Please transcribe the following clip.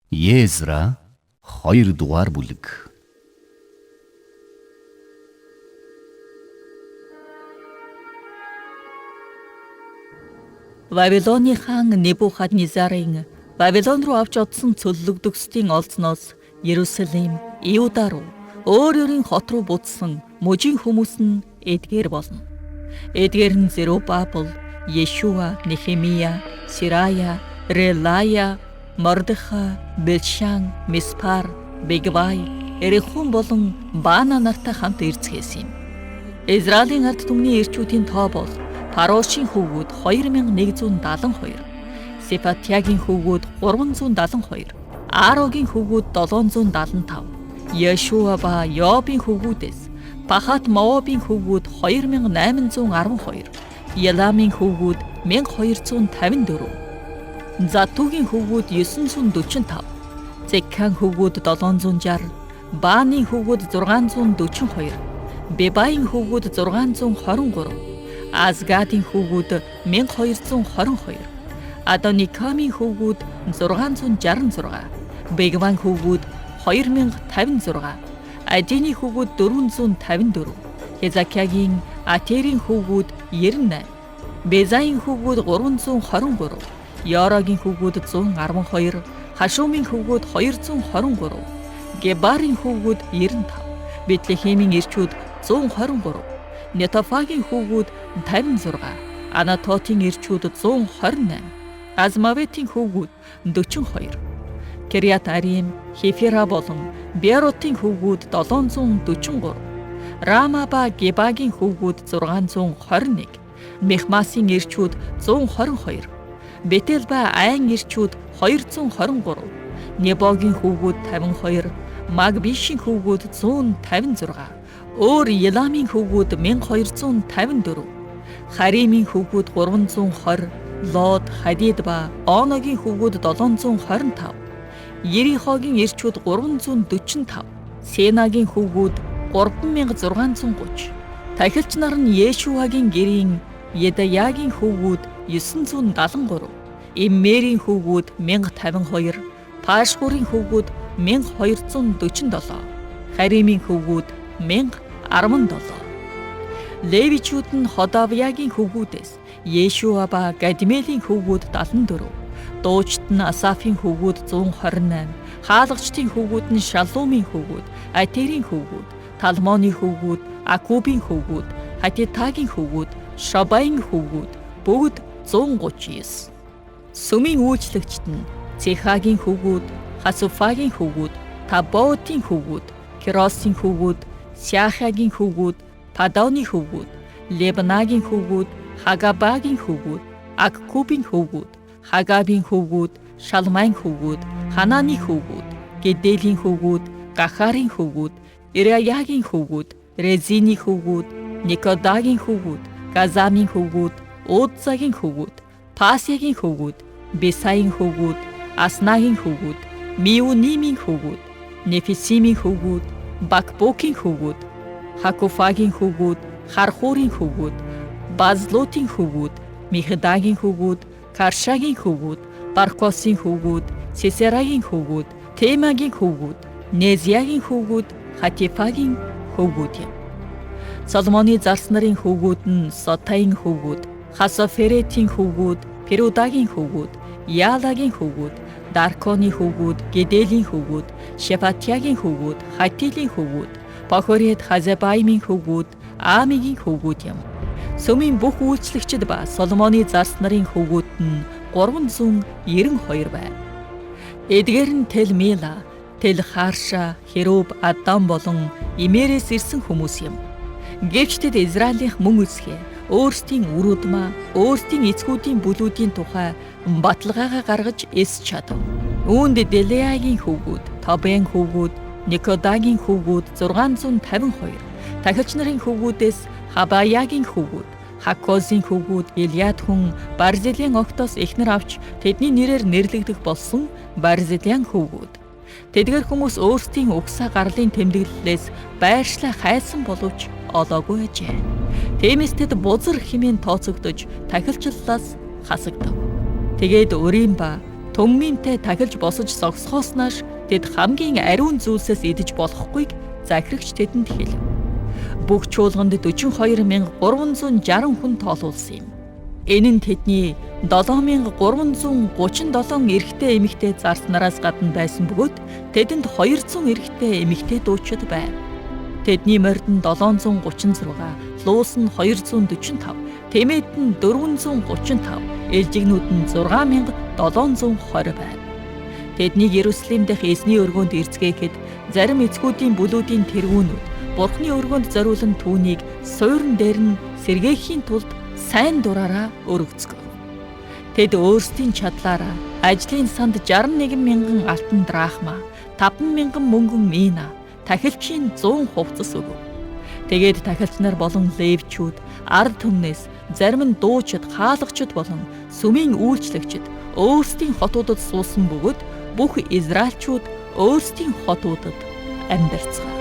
Езра 2 дугаар бүлэг. Вавилоны хаан Небухаднезарын Вавилон руу авч одсон цөллөгдөгсдийн олзноос Иерусалим, Иуда руу өөрийн хот руу буцсан мужийн хүмүүс нь эдгээр болно. Эдгээр нь Зерубабел, Ешуа, Нехемия, Сирая, Релая, Мордехай, Билшан, Миспар, Бигвай, Эрехун болон Баана нартай хамт ирцгээсэн юм. Израилийн ард түмний ирчүүдийн тоо бол Парошийн хүүгүүд 2172, Сефатьягийн хүүгүүд 372, Арогийн хүүгүүд 775, Ешуа ба Йобийн хүүгүүдээс Пахат Моабийн хүүгүүд 2812, Еламийн хүүгүүд 1254, Затугийн хүүгүүд 945, Зеккан хүүгүүд 760, Бааны хүүгүүд 642, Бебаийн хүүгүүд 623, Азгадын хүүгүүд 1222, Адоникамын хүүгүүд 666, Бигван хүүгүүд 2056, Адины хүүгүүд 454, Хезакиягийн Атерийн хүүгүүд 98, Безаийн хүүгүүд 323, Йорогийн хүүгүүд 112, Хашумын хүүгүүд 223, Гебарын хүүгүүд 95, Бетлехемийн ирчүүд 123, Нетофагийн хүүгүүд 56, Анатотын ирчүүд 128, Азмаветийн хүүгүүд 42, Кириат Арим, Хефера болон Беротын хүүгүүд 743, Рама ба Гебагийн хүүгүүд 621, Мехмасын ирчүүд 122, Бетел ба Айн ирчүүд 223, Небогийн хүүгүүд 52, Магбишийн хүүгүүд 156, Өөр Еламийн хүүгүүд 1254, Харимийн хүүгүүд 320, Лод, Хадид ба Оногийн хүүгүүд 725, Ерихогийн ирчүүд 345, Сенагийн хүүгүүд 3630, тахилч нар нь Ешуагийн гэрийн Едаягийн хүүгүүд 973, Иммерийн хүүгүүд 1052, Пашгурын хүүгүүд 1247, Харимийн хүүгүүд 1017. Левичүүд нь Ходавиягийн хүүгүүдээс Ешуа ба Гадмелийн хүүгүүд 74, дуучид нь Асафын хүүгүүд 128, хаалгачдын хүүгүүд нь Шалумын хүүгүүд, Атерийн хүүгүүд, Талмоны хүүгүүд, Акубын хүүгүүд, Хатитагийн хүүгүүд, Шабаийн хүүгүүд бүгд 139. Сүмийн үйлчлэгчид нь Цехагийн хүүгүүд, Хасуфагийн хүүгүүд, Табоотын хүүгүүд, Киросын хүүгүүд, Сяхагийн хүүгүүд, Падоны хүүгүүд, Лебнагийн хүүгүүд, Хагабагийн хүүгүүд, Аккубын хүүгүүд, Хагабын хүүгүүд, Шалмайн хүүгүүд, Хананы хүүгүүд, Гедэлийн хүүгүүд, Гахарын хүүгүүд, Ираягийн хүүгүүд, Резины хүүгүүд, Никодагийн хүүгүүд, Газамын хүүгүүд, Удзагийн хүүгүүд, Пасягийн хүүгүүд, Бесаийн хүүгүүд, Аснагийн хүүгүүд, Миунимийн хүүгүүд, Нефисимийн хүүгүүд, Бакбокийн хүүгүүд, Хакуфагийн хүүгүүд, Хархурын хүүгүүд, Базлотын хүүгүүд, Михдагийн хүүгүүд, Каршагийн хүүгүүд, Баркосын хүүгүүд, Сесерагийн хүүгүүд, Темагийн хүүгүүд, Незягийн хүүгүүд, Хатифагийн хүүгүүд юм. Соломоны зарс нарын хүүгүүд нь Сотаийн хүүгүүд, Хасоферетийн хүүгүүд, Перудагийн хүүгүүд, Яалагийн хүүгүүд, Дарконы хүүгүүд, Гедэлийн хүүгүүд, Шефатьягийн хүүгүүд, Хатилийн хүүгүүд, Похорет Хазебаймын хүүгүүд, Аамигийн хүүгүүд юм. Сүмийн бүх үйлчлэгчид ба Соломоны зарс нарын хүүгүүд нь 392 байв. Эдгээр нь Тел Мела, Тел Харша, Херуб, Адам болон Имерээс ирсэн хүмүүс юм. Гэвч тэд Израилийнх мөн үсгээ өөрсдийн үр удмаа, өөрсдийн эцгүүдийн бүлүүдийн тухай баталгаагаа гаргаж эс чадав. Үүнд Делеагийн хүүгүүд, Тобен хүүгүүд, Никодагийн хүүгүүд 652, тахилч нарын хүүгүүдээс Хабаягийн хүүгүүд, Хакозын хүүгүүд, Илиад хүн Барзилийн огтоос эхнэр авч тэдний нэрээр нэрлэгдэх болсон Барзилян хүүгүүд. Тэдгээр хүмүүс өөрсдийн угсаа гарлын тэмдэглэлээс байршлаа хайсан боловч олоогүй ажээ. Тиймээс тэд бузар хэмээн тооцогдож тахилчлалаас хасагдав. Тэгээд Урим ба Түнмийнтэй тахилж босож зогсохоос нааш тэд хамгийн ариун зүйлсээс идэж болохгүйг захирагч тэдэнд хэлв. Бүх чуулганд 42,360 хүн тоолуулсан юм. Энэ нь тэдний 7,337 эрэгтэй эмэгтэй зарснараас гадна байсан бөгөөд тэдэнд 200 эрэгтэй эмэгтэй дуучид байв. Тэдний морд нь 736, луус нь 245, тэмээд нь 435, ээлжигнүүд нь 6,720 байв. Тэднийг Иерусалим дахь эзний өргөөнд эрзгээхэд зарим эцгүүдийн бүлүүдийн тэргүүнүүд Бурхны өргөөнд зориулан түүнийг суурин дээр нь сэргээхийн тулд сайн дураараа өргөцгөв. Тэд өөрсдийн чадлаараа ажлын санд 61,000 алтан драхма, 5,000 мөнгөн мина, тахилчийн 100 хувцас өгөв. Тэгээд тахилч нар болон левчүүд, ард түмнээс зарим нь дуучид, хаалгачид болон сүмийн үйлчлэгчид өөрсдийн хотуудад суусан бөгөөд бүх израильчууд өөрсдийн хотуудад амьдарцгаав.